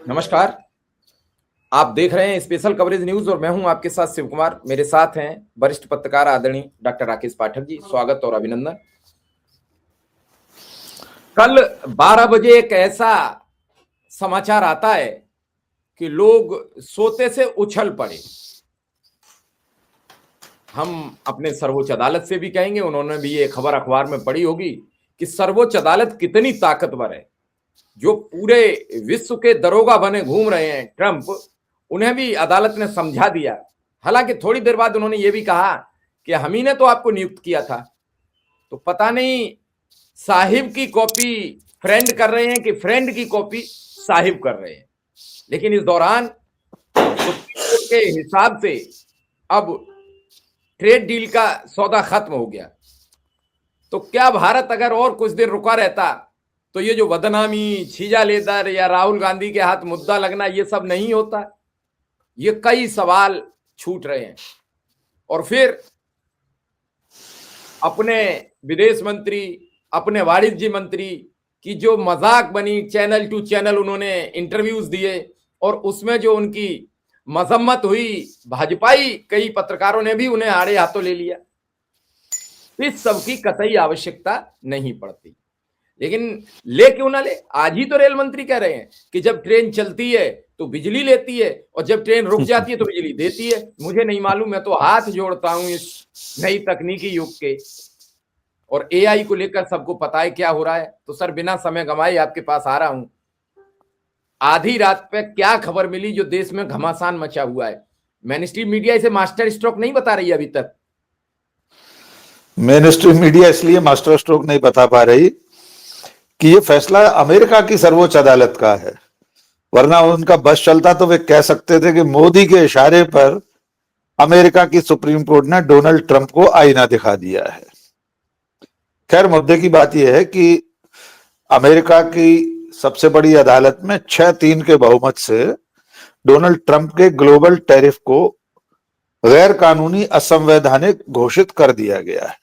नमस्कार। आप देख रहे हैं स्पेशल कवरेज न्यूज और मैं हूं आपके साथ शिव कुमार। मेरे साथ हैं वरिष्ठ पत्रकार आदरणीय डॉक्टर राकेश पाठक जी। स्वागत और अभिनंदन। कल 12 बजे एक ऐसा समाचार आता है कि लोग सोते से उछल पड़े। हम अपने सर्वोच्च अदालत से भी कहेंगे, उन्होंने भी ये खबर अखबार में पढ़ी होगी कि सर्वोच्च अदालत कितनी ताकतवर है। जो पूरे विश्व के दरोगा बने घूम रहे हैं ट्रंप, उन्हें भी अदालत ने समझा दिया। हालांकि थोड़ी देर बाद उन्होंने ये भी कहा कि हम ही ने तो आपको नियुक्त किया था। तो पता नहीं साहिब की कॉपी फ्रेंड कर रहे हैं कि फ्रेंड की कॉपी साहिब कर रहे हैं। लेकिन इस दौरान सुप्रीम कोर्ट के हिसाब से अब ट्रेड डील का सौदा खत्म हो गया। तो क्या भारत अगर और कुछ देर रुका रहता तो ये जो बदनामी, छीजा लेदर या राहुल गांधी के हाथ मुद्दा लगना, ये सब नहीं होता। ये कई सवाल छूट रहे हैं। और फिर अपने विदेश मंत्री, अपने वाणिज्य मंत्री की जो मजाक बनी, चैनल टू चैनल उन्होंने इंटरव्यूज दिए और उसमें जो उनकी मजम्मत हुई, भाजपाई कई पत्रकारों ने भी उन्हें आड़े हाथों ले लिया। इस सब की कतई आवश्यकता नहीं पड़ती। लेकिन ले क्यों ना ले, आज ही तो रेल मंत्री कह रहे हैं कि जब ट्रेन चलती है तो बिजली लेती है और जब ट्रेन रुक जाती है तो बिजली देती है। मुझे नहीं मालूम, मैं तो हाथ जोड़ता हूं इस नई तकनीकी युग के। और एआई को लेकर सबको पता है क्या हो रहा है। तो सर, बिना समय गंवाए आपके पास आ रहा हूं। आधी रात पे क्या खबर मिली जो देश में घमासान मचा हुआ है? मेन स्ट्रीम मीडिया इसे मास्टर स्ट्रोक नहीं बता रही अभी तक। मेन स्ट्रीम मीडिया इसलिए मास्टर स्ट्रोक नहीं बता पा रही कि ये फैसला अमेरिका की सर्वोच्च अदालत का है, वरना उनका बस चलता तो वे कह सकते थे कि मोदी के इशारे पर अमेरिका की सुप्रीम कोर्ट ने डोनाल्ड ट्रंप को आईना दिखा दिया है। खैर, मुद्दे की बात यह है कि अमेरिका की सबसे बड़ी अदालत में 6-3 के बहुमत से डोनाल्ड ट्रंप के ग्लोबल टैरिफ को गैर कानूनी, असंवैधानिक घोषित कर दिया गया है।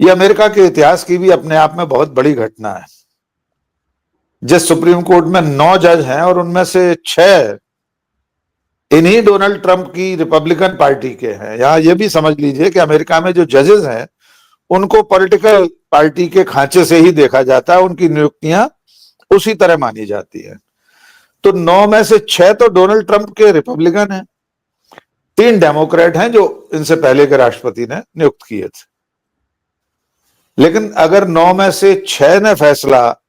यह अमेरिका के इतिहास की भी अपने आप में बहुत बड़ी घटना है। जिस सुप्रीम कोर्ट में 9 जज हैं और उनमें से 6 इन्हीं डोनाल्ड ट्रंप की रिपब्लिकन पार्टी के हैं। यहां यह भी समझ लीजिए कि अमेरिका में जो जजेस हैं उनको पॉलिटिकल पार्टी के खांचे से ही देखा जाता है, उनकी नियुक्तियां उसी तरह मानी जाती है। तो 9 में से 6 तो डोनाल्ड ट्रंप के रिपब्लिकन हैं, 3 डेमोक्रेट हैं जो इनसे पहले के राष्ट्रपति ने नियुक्त किए थे। लेकिन अगर 9 में से 6 ने फैसला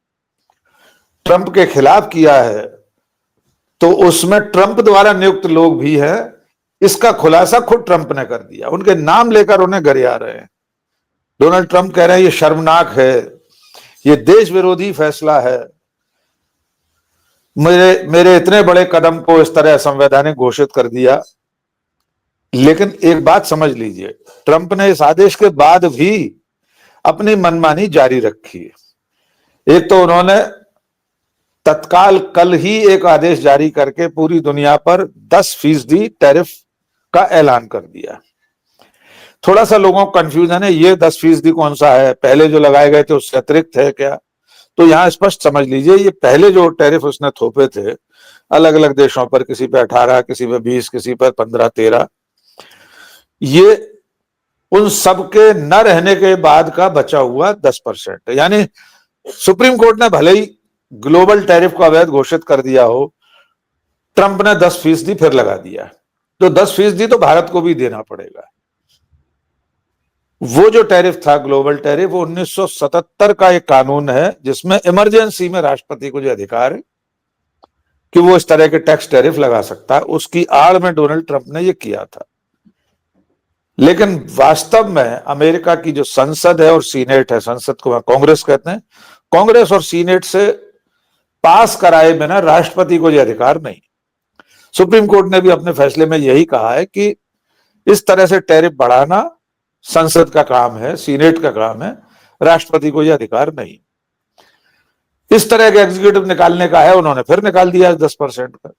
ट्रंप के खिलाफ किया है तो उसमें ट्रंप द्वारा नियुक्त लोग भी हैं। इसका खुलासा खुद ट्रंप ने कर दिया, उनके नाम लेकर उन्हें गरिया रहे हैं। डोनाल्ड ट्रंप कह रहे हैं ये शर्मनाक है, ये देश विरोधी फैसला है, मेरे इतने बड़े कदम को इस तरह असंवैधानिक घोषित कर दिया। लेकिन एक बात समझ लीजिए, ट्रंप ने इस आदेश के बाद भी अपनी मनमानी जारी रखी है। एक तो उन्होंने तत्काल कल ही एक आदेश जारी करके पूरी दुनिया पर 10% टैरिफ का ऐलान कर दिया। थोड़ा सा लोगों को कंफ्यूजन है, ये 10% कौन सा है, पहले जो लगाए गए थे उससे अतिरिक्त है क्या? तो यहां स्पष्ट समझ लीजिए, ये पहले जो टैरिफ उसने थोपे थे अलग अलग देशों पर, किसी पे 18, किसी पे 20, किसी पर 15-13, ये उन सब के न रहने के बाद का बचा हुआ 10%। यानी सुप्रीम कोर्ट ने भले ही ग्लोबल टैरिफ को अवैध घोषित कर दिया हो, ट्रंप ने 10% फिर लगा दिया। तो 10% तो भारत को भी देना पड़ेगा। वो जो टैरिफ था, ग्लोबल टैरिफ, वो 1977 का एक कानून है जिसमें इमरजेंसी में राष्ट्रपति को जो अधिकार है कि वो इस तरह के टैक्स टैरिफ लगा सकता है, उसकी आड़ में डोनाल्ड ट्रंप ने ये किया था। लेकिन वास्तव में अमेरिका की जो संसद है और सीनेट है, संसद को कांग्रेस कहते हैं, कांग्रेस और सीनेट से पास कराए बिना राष्ट्रपति को यह अधिकार नहीं। सुप्रीम कोर्ट ने भी अपने फैसले में यही कहा है कि इस तरह से टैरिफ बढ़ाना संसद का काम है, सीनेट का काम है, राष्ट्रपति को यह अधिकार नहीं। इस तरह के एग्जीक्यूटिव निकालने का है, उन्होंने फिर निकाल दिया 10% का।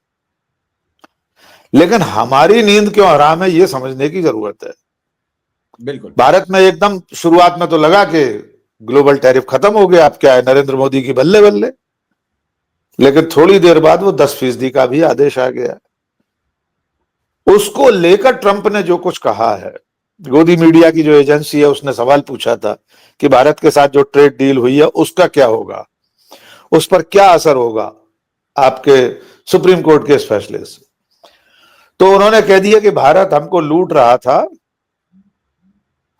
लेकिन हमारी नींद क्यों हराम है, यह समझने की जरूरत है। बिल्कुल। भारत में एकदम शुरुआत में तो लगा कि ग्लोबल टैरिफ खत्म हो गया, अब क्या है, नरेंद्र मोदी की बल्ले बल्ले। लेकिन थोड़ी देर बाद वो 10% का भी आदेश आ गया। उसको लेकर ट्रंप ने जो कुछ कहा है, गोदी मीडिया की जो एजेंसी है उसने सवाल पूछा था कि भारत के साथ जो ट्रेड डील हुई है उसका क्या होगा, उस पर क्या असर होगा आपके सुप्रीम कोर्ट के इस फैसले से। तो उन्होंने कह दिया कि भारत हमको लूट रहा था,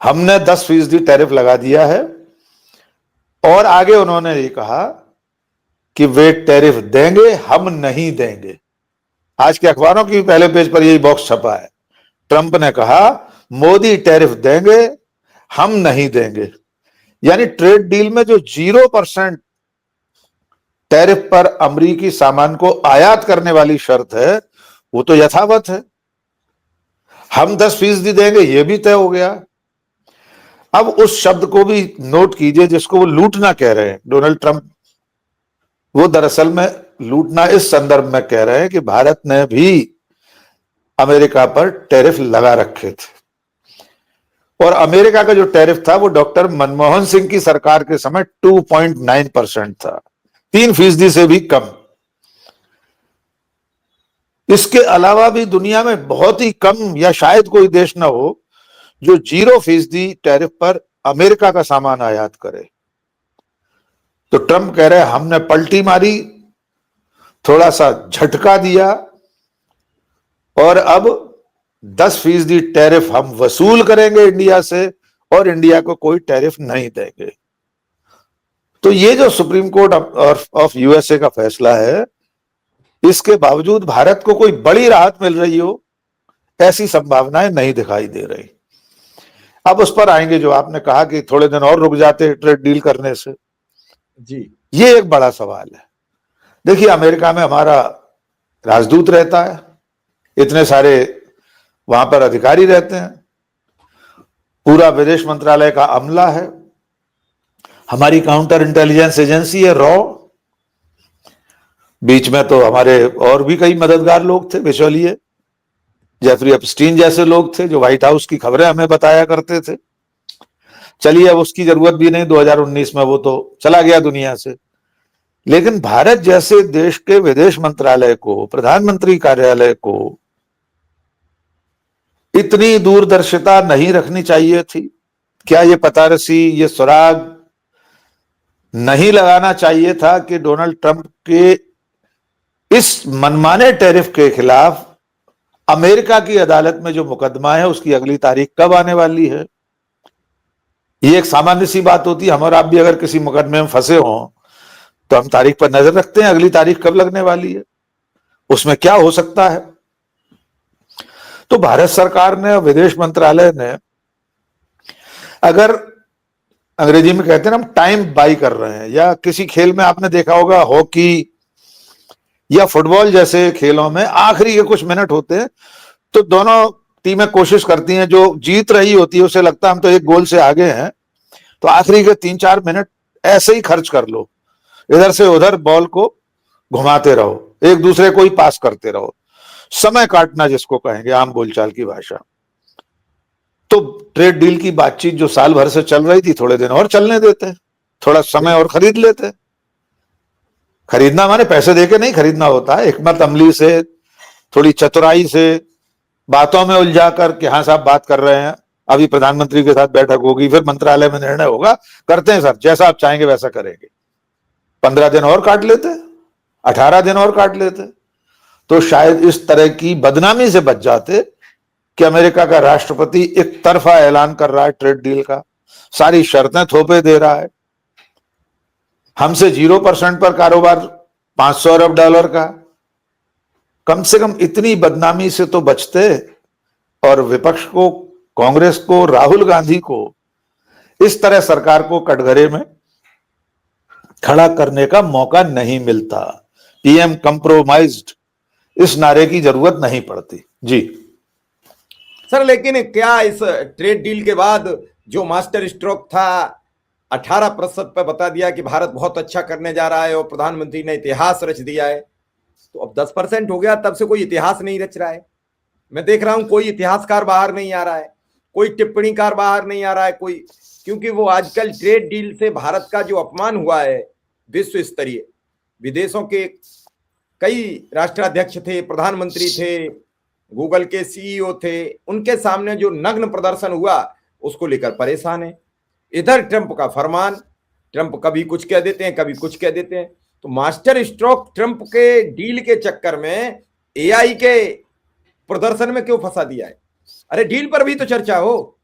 हमने 10% टैरिफ लगा दिया है। और आगे उन्होंने ये कहा कि वे टैरिफ देंगे, हम नहीं देंगे। आज के अखबारों की पहले पेज पर यही बॉक्स छपा है। ट्रंप ने कहा मोदी टैरिफ देंगे, हम नहीं देंगे। यानी ट्रेड डील में जो 0% टैरिफ पर अमेरिकी सामान को आयात करने वाली शर्त है वो तो यथावत है। हम 10% देंगे ये भी तय हो गया। अब उस शब्द को भी नोट कीजिए जिसको वो लूटना कह रहे हैं डोनाल्ड ट्रंप। वो दरअसल में लूटना इस संदर्भ में कह रहे हैं कि भारत ने भी अमेरिका पर टैरिफ लगा रखे थे, और अमेरिका का जो टैरिफ था वो डॉक्टर मनमोहन सिंह की सरकार के समय 2.9% था, 3% से भी कम। इसके अलावा भी दुनिया में बहुत ही कम या शायद कोई देश ना हो जो 0% टैरिफ पर अमेरिका का सामान आयात करे। तो ट्रंप कह रहे हैं हमने पलटी मारी, थोड़ा सा झटका दिया, और अब 10% टैरिफ हम वसूल करेंगे इंडिया से और इंडिया को कोई टैरिफ नहीं देंगे। तो ये जो सुप्रीम कोर्ट ऑफ यूएसए का फैसला है, इसके बावजूद भारत को कोई बड़ी राहत मिल रही हो ऐसी संभावनाएं नहीं दिखाई दे रही। अब उस पर आएंगे जो आपने कहा कि थोड़े दिन और रुक जाते ट्रेड डील करने से। जी, ये एक बड़ा सवाल है। देखिए, अमेरिका में हमारा राजदूत रहता है, इतने सारे वहां पर अधिकारी रहते हैं, पूरा विदेश मंत्रालय का अमला है, हमारी काउंटर इंटेलिजेंस एजेंसी है रॉ, बीच में तो हमारे और भी कई मददगार लोग थे, बिचौलिए जेफरी एप्स्टीन जैसे लोग थे जो व्हाइट हाउस की खबरें हमें बताया करते थे। चलिए, अब उसकी जरूरत भी नहीं, 2019 में वो तो चला गया दुनिया से। लेकिन भारत जैसे देश के विदेश मंत्रालय को, प्रधानमंत्री कार्यालय को इतनी दूरदर्शिता नहीं रखनी चाहिए थी? क्या ये पतारसी, ये सुराग नहीं लगाना चाहिए था कि डोनाल्ड ट्रंप के इस मनमाने टैरिफ के खिलाफ अमेरिका की अदालत में जो मुकदमा है उसकी अगली तारीख कब आने वाली है? ये एक सामान्य सी बात होती है। हम और आप भी अगर किसी मुकदमे में फंसे हों तो हम तारीख पर नजर रखते हैं, अगली तारीख कब लगने वाली है, उसमें क्या हो सकता है। तो भारत सरकार ने, विदेश मंत्रालय ने, अगर अंग्रेजी में कहते हैं ना हम टाइम बाई कर रहे हैं, या किसी खेल में आपने देखा होगा हॉकी या फुटबॉल जैसे खेलों में आखिरी के कुछ मिनट होते हैं तो दोनों टीमें कोशिश करती हैं, जो जीत रही होती है उसे लगता है हम तो एक गोल से आगे हैं, तो आखिरी के 3-4 मिनट ऐसे ही खर्च कर लो, इधर से उधर बॉल को घुमाते रहो, एक दूसरे को ही पास करते रहो, समय काटना जिसको कहेंगे आम बोलचाल की भाषा। तो ट्रेड डील की बातचीत जो साल भर से चल रही थी थोड़े दिन और चलने देते, थोड़ा समय और खरीद लेते। खरीदना माने पैसे देके नहीं खरीदना होता है, हिकमत अमली से, थोड़ी चतुराई से, बातों में उलझा कर कि हाँ साहब बात कर रहे हैं, अभी प्रधानमंत्री के साथ बैठक होगी, फिर मंत्रालय में निर्णय होगा, करते हैं सर, जैसा आप चाहेंगे वैसा करेंगे। 15 दिन और काट लेते, 18 दिन और काट लेते, तो शायद इस तरह की बदनामी से बच जाते कि अमेरिका का राष्ट्रपति एक तरफा ऐलान कर रहा है ट्रेड डील का, सारी शर्तें थोपे दे रहा है, हमसे 0% पर कारोबार, $500 अरब का। कम से कम इतनी बदनामी से तो बचते, और विपक्ष को, कांग्रेस को, राहुल गांधी को इस तरह सरकार को कटघरे में खड़ा करने का मौका नहीं मिलता। पीएम कंप्रोमाइज्ड, इस नारे की जरूरत नहीं पड़ती। जी सर, लेकिन क्या इस ट्रेड डील के बाद जो मास्टर स्ट्रोक था 18% पर बता दिया कि भारत बहुत अच्छा करने जा रहा है और प्रधानमंत्री ने इतिहास रच दिया है, तो अब 10% हो गया, तब से कोई इतिहास नहीं रच रहा है। मैं देख रहा हूं कोई इतिहासकार बाहर नहीं आ रहा है, कोई टिप्पणीकार बाहर नहीं आ रहा है, कोई, क्योंकि वो आजकल ट्रेड डील से भारत का जो अपमान हुआ है विश्व स्तरीय, विदेशों के कई राष्ट्राध्यक्ष थे, प्रधानमंत्री थे, गूगल के सीईओ थे, उनके सामने जो नग्न प्रदर्शन हुआ उसको लेकर परेशान है। इधर ट्रंप का फरमान, ट्रंप कभी कुछ कह देते हैं, कभी कुछ कह देते हैं। तो मास्टर स्ट्रोक ट्रंप के डील के चक्कर में एआई के प्रदर्शन में क्यों फंसा दिया है? अरे डील पर भी तो चर्चा हो।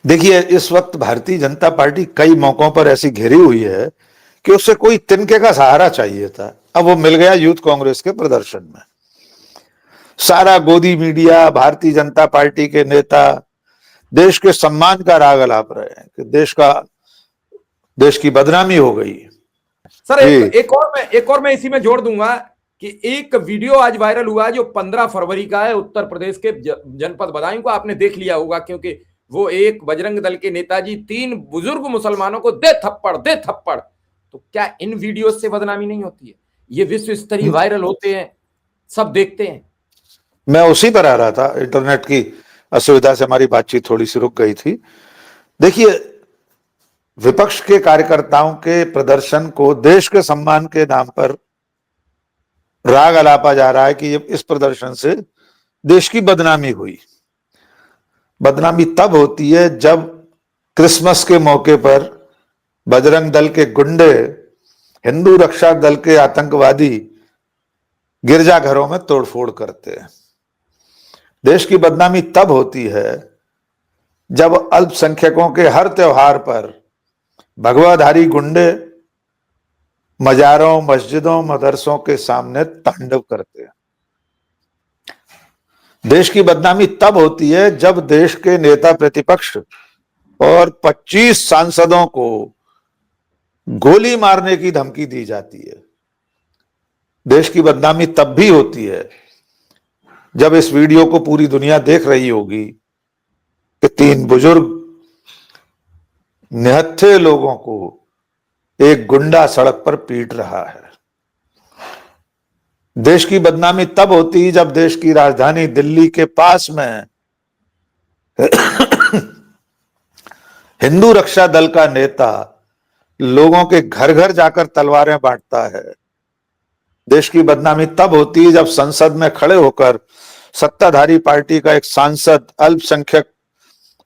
देखिए, इस वक्त भारतीय जनता पार्टी कई मौकों पर ऐसी घिरी हुई है कि उससे कोई तिनके का सहारा चाहिए था। अब वो मिल गया यूथ कांग्रेस के प्रदर्शन में। सारा गोदी मीडिया, भारतीय जनता पार्टी के नेता देश के सम्मान का राग अलाप रहे हैं कि देश की बदनामी हो गई। सर एक और मैं इसी में जोड़ दूंगा कि एक वीडियो आज वायरल हुआ जो 15 फरवरी का है, उत्तर प्रदेश के जनपद बदायूं को आपने देख लिया होगा, क्योंकि वो एक बजरंग दल के नेताजी 3 बुजुर्ग मुसलमानों को दे थप्पड़। तो क्या इन वीडियो से बदनामी नहीं होती है? ये विश्व स्तरीय वायरल होते हैं, सब देखते हैं। मैं उसी पर आ रहा था, इंटरनेट की असुविधा से हमारी बातचीत थोड़ी सी रुक गई थी। देखिए, विपक्ष के कार्यकर्ताओं के प्रदर्शन को देश के सम्मान के नाम पर राग अलापा जा रहा है कि इस प्रदर्शन से देश की बदनामी हुई। बदनामी तब होती है जब क्रिसमस के मौके पर बजरंग दल के गुंडे, हिंदू रक्षा दल के आतंकवादी गिरजाघरों में तोड़फोड़ करते हैं। देश की बदनामी तब होती है जब अल्पसंख्यकों के हर त्योहार पर भगवाधारी गुंडे मजारों, मस्जिदों, मदरसों के सामने तांडव करते हैं। देश की बदनामी तब होती है जब देश के नेता प्रतिपक्ष और 25 सांसदों को गोली मारने की धमकी दी जाती है। देश की बदनामी तब भी होती है जब इस वीडियो को पूरी दुनिया देख रही होगी कि 3 बुजुर्ग निहत्थे लोगों को एक गुंडा सड़क पर पीट रहा है। देश की बदनामी तब होती है जब देश की राजधानी दिल्ली के पास में हिंदू रक्षा दल का नेता लोगों के घर घर जाकर तलवारें बांटता है। देश की बदनामी तब होती है जब संसद में खड़े होकर सत्ताधारी पार्टी का एक सांसद अल्पसंख्यक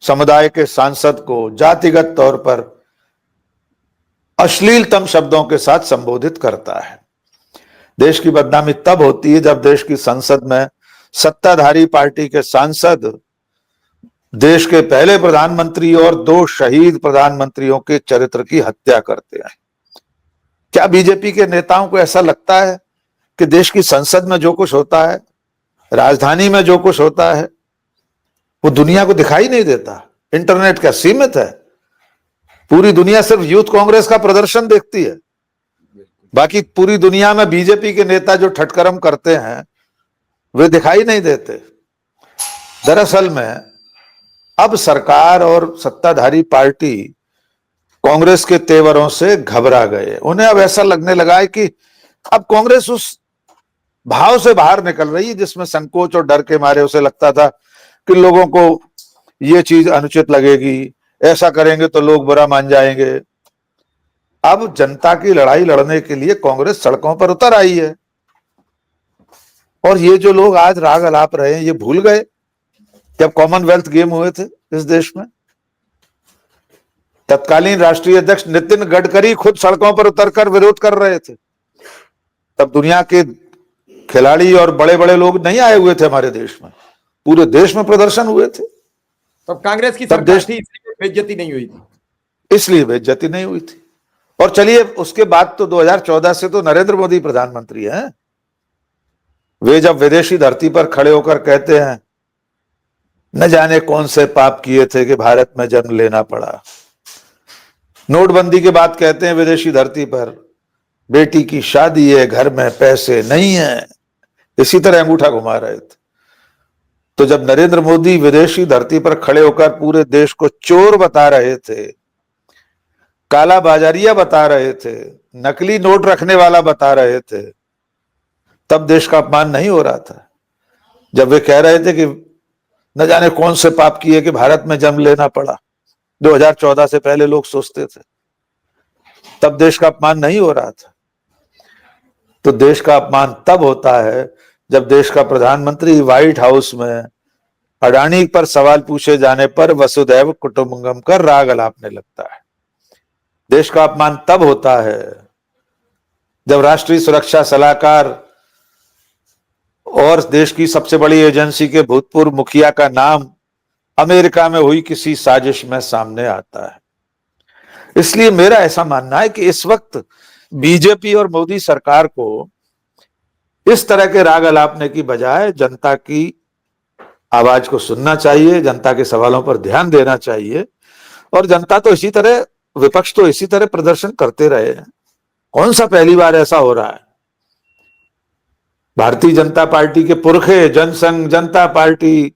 समुदाय के सांसद को जातिगत तौर पर अश्लीलतम शब्दों के साथ संबोधित करता है। देश की बदनामी तब होती है जब देश की संसद में सत्ताधारी पार्टी के सांसद देश के पहले प्रधानमंत्री और 2 शहीद प्रधानमंत्रियों के चरित्र की हत्या करते हैं। क्या बीजेपी के नेताओं को ऐसा लगता है कि देश की संसद में जो कुछ होता है, राजधानी में जो कुछ होता है, वो दुनिया को दिखाई नहीं देता? इंटरनेट क्या सीमित है? पूरी दुनिया सिर्फ यूथ कांग्रेस का प्रदर्शन देखती है, बाकी पूरी दुनिया में बीजेपी के नेता जो ठटकरम करते हैं वे दिखाई नहीं देते। दरअसल में अब सरकार और सत्ताधारी पार्टी कांग्रेस के तेवरों से घबरा गए। उन्हें अब ऐसा लगने लगा है कि अब कांग्रेस उस भाव से बाहर निकल रही है जिसमें संकोच और डर के मारे उसे लगता था कि लोगों को ये चीज अनुचित लगेगी, ऐसा करेंगे तो लोग बुरा मान जाएंगे। अब जनता की लड़ाई लड़ने के लिए कांग्रेस सड़कों पर उतर आई है। और ये जो लोग आज राग अलाप रहे हैं, ये भूल गए जब कॉमनवेल्थ गेम हुए थे इस देश में, तत्कालीन राष्ट्रीय अध्यक्ष नितिन गडकरी खुद सड़कों पर उतरकर विरोध कर रहे थे। तब दुनिया के खिलाड़ी और बड़े बड़े लोग नहीं आए हुए थे हमारे देश में, पूरे देश में प्रदर्शन हुए थे। तब कांग्रेस की सरकार थी, इसलिए बेइज्जती नहीं हुई थी। इसलिए बेइज्जती नहीं हुई थी। और चलिए, उसके बाद तो 2014 से तो नरेंद्र मोदी प्रधानमंत्री हैं। वे जब विदेशी धरती पर खड़े होकर कहते हैं न जाने कौन से पाप किए थे कि भारत में जन्म लेना पड़ा, नोटबंदी के बाद कहते हैं विदेशी धरती पर बेटी की शादी है, घर में पैसे नहीं है, इसी तरह अंगूठा घुमा रहे थे। तो जब नरेंद्र मोदी विदेशी धरती पर खड़े होकर पूरे देश को चोर बता रहे थे, काला बाजारिया बता रहे थे, नकली नोट रखने वाला बता रहे थे, तब देश का अपमान नहीं हो रहा था? जब वे कह रहे थे कि न जाने कौन से पाप किए कि भारत में जन्म लेना पड़ा, 2014 से पहले लोग सोचते थे। तब देश का अपमान नहीं हो रहा था। तो देश का अपमान तब होता है जब देश का प्रधानमंत्री व्हाइट हाउस में अडानी पर सवाल पूछे जाने पर वसुधैव कुटुंबकम का राग अलापने लगता है। देश का अपमान तब होता है जब राष्ट्रीय सुरक्षा सलाहकार और देश की सबसे बड़ी एजेंसी के भूतपूर्व मुखिया का नाम अमेरिका में हुई किसी साजिश में सामने आता है। इसलिए मेरा ऐसा मानना है कि इस वक्त बीजेपी और मोदी सरकार को इस तरह के राग अलापने की बजाय जनता की आवाज को सुनना चाहिए, जनता के सवालों पर ध्यान देना चाहिए। और जनता तो इसी तरह, विपक्ष तो इसी तरह प्रदर्शन करते रहे हैं। कौन सा पहली बार ऐसा हो रहा है? भारतीय जनता पार्टी के पुरखे, जनसंघ, जनता पार्टी,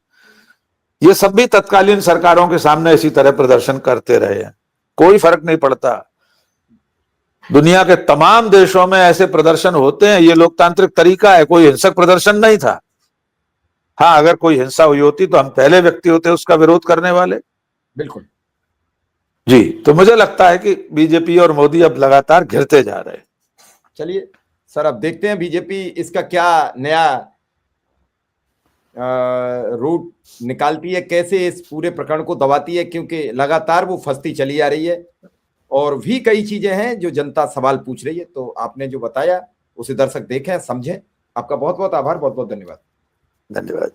ये सब भी तत्कालीन सरकारों के सामने इसी तरह प्रदर्शन करते रहे हैं। कोई फर्क नहीं पड़ता। दुनिया के तमाम देशों में ऐसे प्रदर्शन होते हैं। ये लोकतांत्रिक तरीका है, कोई हिंसक प्रदर्शन नहीं था। हाँ, अगर कोई हिंसा हुई होती तो हम पहले व्यक्ति होते उसका विरोध करने वाले। बिल्कुल जी, तो मुझे लगता है कि बीजेपी और मोदी अब लगातार घिरते जा रहे हैं। चलिए सर, अब देखते हैं बीजेपी इसका क्या नया रूट निकालती है, कैसे इस पूरे प्रकरण को दबाती है, क्योंकि लगातार वो फंसती चली आ रही है और भी कई चीजें हैं जो जनता सवाल पूछ रही है। तो आपने जो बताया उसे दर्शक देखें, समझें। आपका बहुत बहुत आभार, बहुत बहुत धन्यवाद। धन्यवाद।